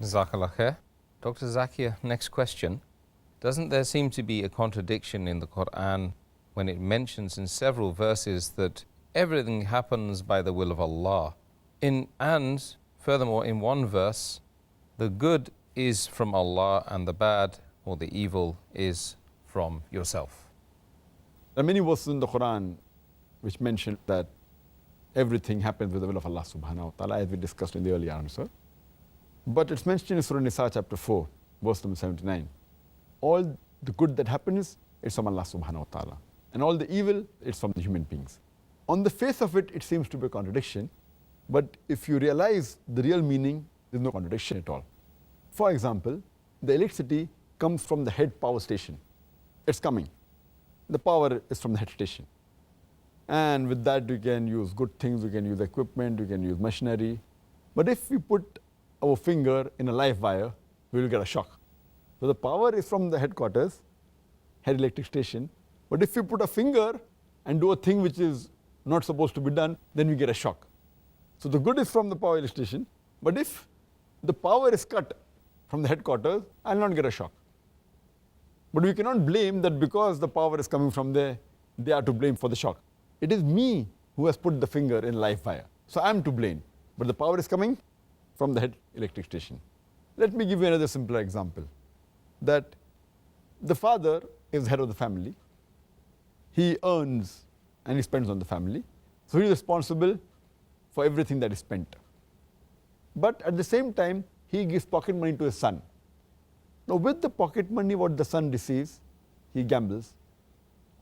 Jazakallah khair. Dr. Zakir, next question. Doesn't there seem to be a contradiction in the Quran when it mentions in several verses that everything happens by the will of Allah? And furthermore, in one verse, the good is from Allah and the bad or the evil is from yourself. There are many verses in the Quran which mention that everything happens with the will of Allah subhanahu wa ta'ala, as we discussed in the earlier answer. But it's mentioned in Surah Nisa chapter 4, verse number 79. All the good that happens is from Allah subhanahu wa ta'ala. And all the evil is from the human beings. On the face of it, it seems to be a contradiction. But if you realize the real meaning, there's no contradiction at all. For example, the electricity comes from the head power station. It's coming. The power is from the head station. And with that, you can use good things, you can use equipment, you can use machinery. But if we put our finger in a live wire, we will get a shock. So the power is from the headquarters, head electric station. But if we put a finger and do a thing which is not supposed to be done, then we get a shock. So the good is from the power station. But if the power is cut from the headquarters, I will not get a shock. But we cannot blame that because the power is coming from there, they are to blame for the shock. It is me who has put the finger in live wire. So I am to blame. But the power is coming from the head electric station. Let me give you another simpler example. That the father is the head of the family. He earns and he spends on the family. So he is responsible for everything that is spent. But at the same time, he gives pocket money to his son. Now with the pocket money what the son receives, he gambles,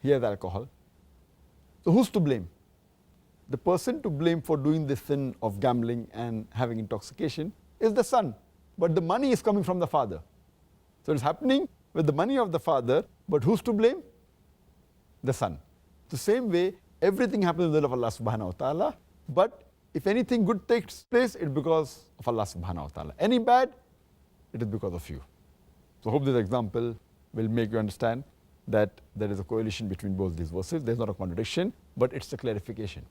he has alcohol. So who's to blame? The person to blame for doing this sin of gambling and having intoxication is the son. But the money is coming from the father. So it's happening with the money of the father, but who's to blame? The son. The same way, everything happens in the will of Allah subhanahu wa ta'ala, but if anything good takes place, it's because of Allah subhanahu wa ta'ala. Any bad, it is because of you. So I hope this example will make you understand that there is a correlation between both these verses. There's not a contradiction, but it's a clarification.